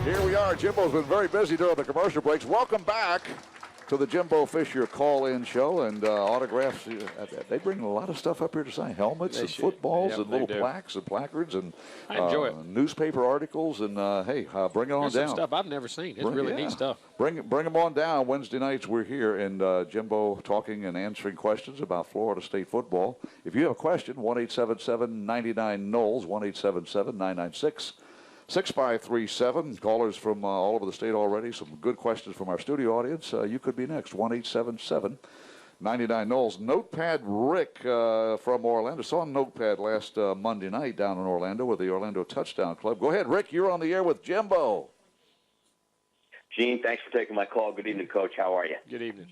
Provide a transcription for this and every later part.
Here we are. Jimbo's been very busy during the commercial breaks. Welcome back to the Jimbo Fisher call-in show and autographs. They bring a lot of stuff up here to sign. Helmets and footballs and little plaques and placards and I enjoy it. Newspaper articles. And, hey, bring it on There's down. some stuff I've never seen. It's really neat stuff. Bring them on down. Wednesday nights we're here, and Jimbo talking and answering questions about Florida State football. If you have a question, 1-877-99-KNOWLS, 1-877-996-6537. Callers from all over the state already. Some good questions from our studio audience. You could be next. 1-877-99-KNOWLS. Notepad Rick from Orlando. Saw Notepad last Monday night down in Orlando with the Orlando Touchdown Club. Go ahead, Rick. You're on the air with Jimbo. Gene, thanks for taking my call. Good evening, Coach. How are you? Good evening.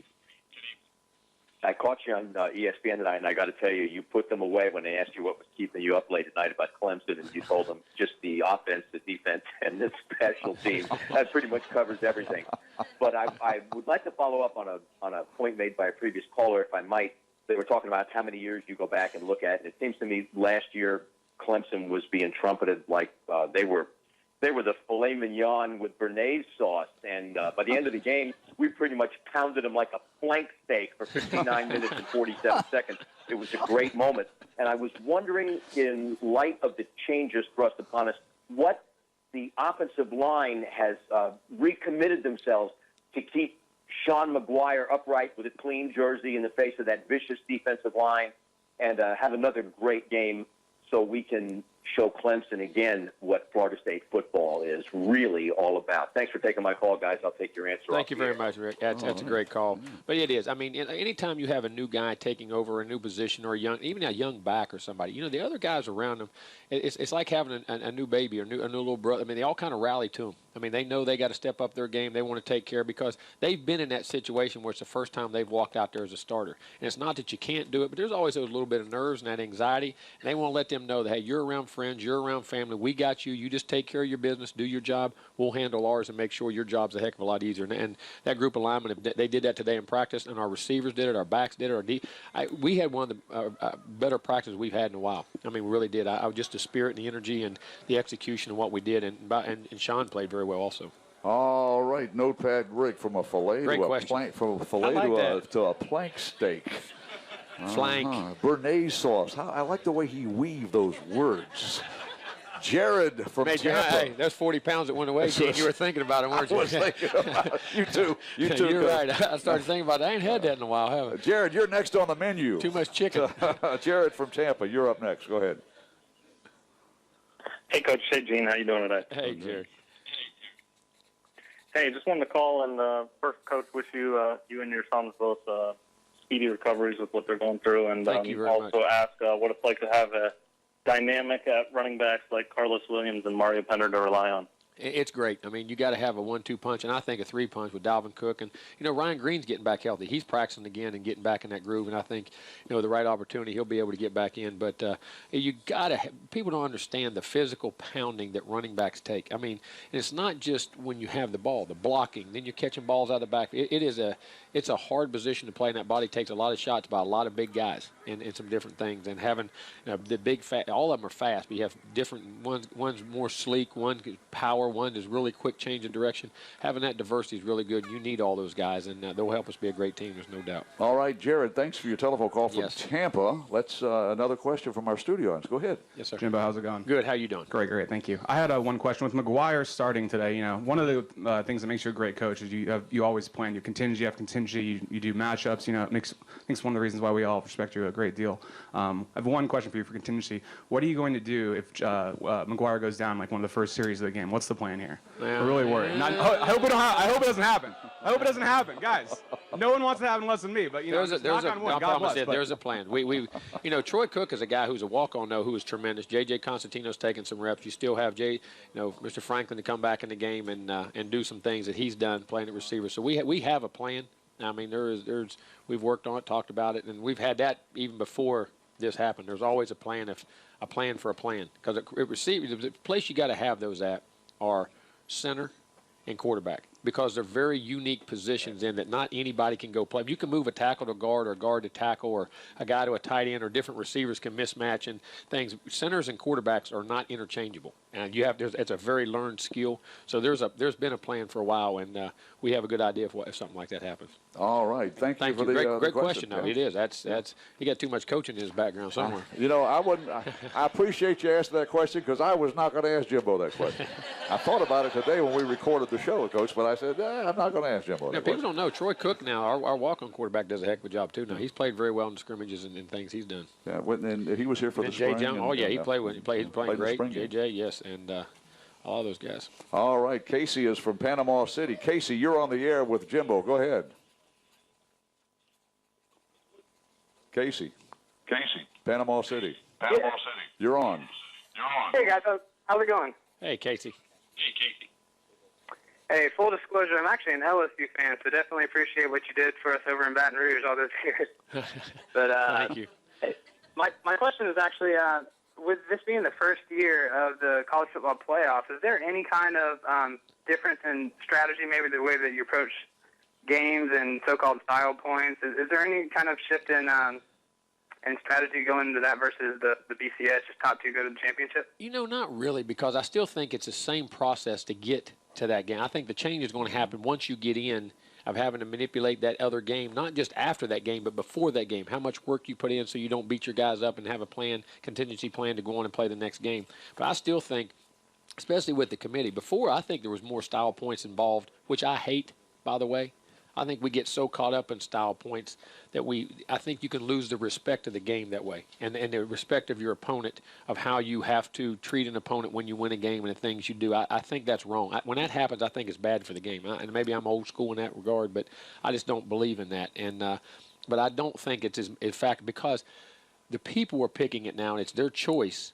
I caught you on ESPN tonight, and I got to tell you, you put them away when they asked you what was keeping you up late at night about Clemson, and you told them just the offense, the defense, and the special teams. That pretty much covers everything. But I would like to follow up on a point made by a previous caller, if I might. They were talking about how many years you go back and look at, and it seems to me last year Clemson was being trumpeted like they were the filet mignon with béarnaise sauce, and by the end of the game, we pretty much pounded them like a flank steak for 59 minutes and 47 seconds. It was a great moment. And I was wondering, in light of the changes thrust upon us, what the offensive line has recommitted themselves to keep Sean McGuire upright with a clean jersey in the face of that vicious defensive line and have another great game so we can show Clemson again what Florida State football is really all about. Thanks for taking my call, guys. I'll take your answer. Thank you very much, Rick. That's a great call. But it is. I mean, anytime you have a new guy taking over a new position or even a young back or somebody, the other guys around them, it's like having a new baby or a new little brother. I mean, they all kind of rally to him. I mean, they know they got to step up their game. They want to take care because they've been in that situation where it's the first time they've walked out there as a starter. And it's not that you can't do it, but there's always those little bit of nerves and that anxiety. And they want to let them know that, hey, you're around friends, you're around family. We got you. You just take care of your business, do your job. We'll handle ours and make sure your job's a heck of a lot easier. And that group of linemen, they did that today in practice, and our receivers did it, our backs did it. We had one of the better practices we've had in a while. I mean, we really did. Just the spirit and the energy and the execution of what we did, and Sean played very well also. All right, Notepad Rick, from a fillet to a plank, from a fillet to a plank steak. Flank. Béarnaise sauce. I like the way he weaved those words. Jared from Tampa. Hey, that's 40 pounds that went away, Gene. You were thinking about it, weren't you? I was thinking about it. You too. You're right. I started thinking about it. I ain't had that in a while, have I? Jared, you're next on the menu. Too much chicken. Jared from Tampa, you're up next. Go ahead. Hey, Coach. Hey, Gene. How you doing today? Hey, Jared. Hey, just wanted to call and first, Coach, wish you and your sons both speedy recoveries with what they're going through, and Thank you very also much. ask what it's like to have a dynamic at running backs like Carlos Williams and Mario Pender to rely on. It's great. I mean, you got to have a 1-2 punch, and I think a 3 punch with Dalvin Cook. And, Ryan Green's getting back healthy. He's practicing again and getting back in that groove, and I think, the right opportunity, he'll be able to get back in. But you got to – people don't understand the physical pounding that running backs take. I mean, and it's not just when you have the ball, the blocking, then you're catching balls out of the back. It's a hard position to play, and that body takes a lot of shots by a lot of big guys and some different things. And having the big – all of them are fast, but you have different – one's more sleek, one power, one is really quick change of direction. Having that diversity is really good. You need all those guys, and they'll help us be a great team. There's no doubt. All right, Jared, thanks for your telephone call from Tampa. Let's another question from our studio audience. Go ahead. Yes, sir. Jimbo, how's it going? Good. How you doing? Great. Thank you. I had one question. With McGuire starting today, one of the things that makes you a great coach is you always plan. You have contingency. You do matchups. It makes one of the reasons why we all respect you a great deal. I have one question for you for contingency. What are you going to do if McGuire goes down like one of the first series of the game? What's the plan here? We're really worried. I hope it doesn't happen. I hope it doesn't happen, guys. No one wants it to happen less than me. But there's a plan. Troy Cook is a guy who's a walk-on who is tremendous. J.J. Constantino's taking some reps. You still have Mr. Franklin to come back in the game and do some things that he's done playing at receiver. So we have a plan. I mean, we've worked on it, talked about it, and we've had that even before this happened. There's always a plan for a plan, because the place you got to have those at are center and quarterback. because they're very unique positions in that not anybody can go play. You can move a tackle to guard or a guard to tackle or a guy to a tight end, or different receivers can mismatch and things. Centers and quarterbacks are not interchangeable, and it's a very learned skill. So there's been a plan for a while, and we have a good idea if something like that happens. All right, thank you for the great question. Yeah. No, it is. That's he got too much coaching in his background somewhere. I appreciate you asking that question because I was not going to ask Jimbo that question. I thought about it today when we recorded the show, Coach, but I said, I'm not going to ask Jimbo that People question. don't know. Troy Cook now, our walk-on quarterback, does a heck of a job too. Now he's played very well in the scrimmages and things he's done. Yeah, and he was here for the spring. Jones. He played. He's playing great. JJ, JJ, yes, and all those guys. All right, Casey is from Panama City. Casey, you're on the air with Jimbo. Go ahead. Casey, Panama City. You're on. Hey guys, how's it going? Hey, Casey. Hey, full disclosure, I'm actually an LSU fan, so definitely appreciate what you did for us over in Baton Rouge all those years. But thank you. My question is actually, with this being the first year of the college football playoffs, is there any kind of difference in strategy, maybe the way that you approach games and so-called style points? Is there any kind of shift in strategy going into that versus the BCS, just top two go to the championship? Not really, because I still think it's the same process to get to that game. I think the change is going to happen once you get in, of having to manipulate that other game, not just after that game, but before that game. How much work you put in so you don't beat your guys up and have a contingency plan to go on and play the next game. But I still think, especially with the committee, before I think there was more style points involved, which I hate, by the way. I think we get so caught up in style points that I think you can lose the respect of the game that way, and the respect of your opponent, of how you have to treat an opponent when you win a game and the things you do. I think that's wrong. When that happens, I think it's bad for the game. And maybe I'm old school in that regard, but I just don't believe in that. And but I don't think it's in fact, because the people are picking it now, and it's their choice.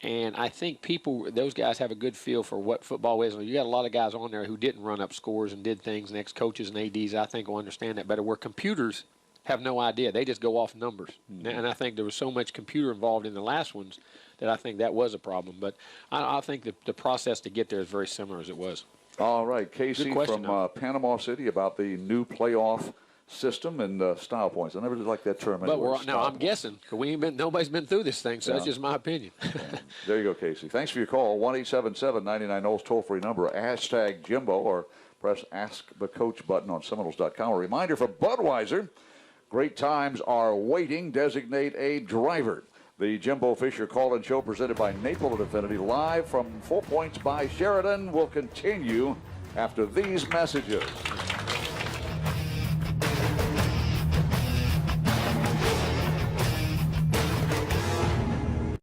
And I think those guys have a good feel for what football is. You got a lot of guys on there who didn't run up scores and did things, and ex-coaches and ADs, I think, will understand that better, where computers have no idea. They just go off numbers. Mm-hmm. And I think there was so much computer involved in the last ones that I think that was a problem. But I think the process to get there is very similar as it was. All right, Casey from Panama City, about the new playoff system and style points. I never did like that term. But I'm guessing. Nobody's been through this thing, so that's just my opinion. There you go, Casey. Thanks for your call. 1-877-99-NOLS toll-free number, hashtag Jimbo, or press Ask the Coach button on Seminoles.com. A reminder for Budweiser, great times are waiting. Designate a driver. The Jimbo Fisher Call-In Show, presented by Naples Infinity, live from 4 Points by Sheridan, will continue after these messages.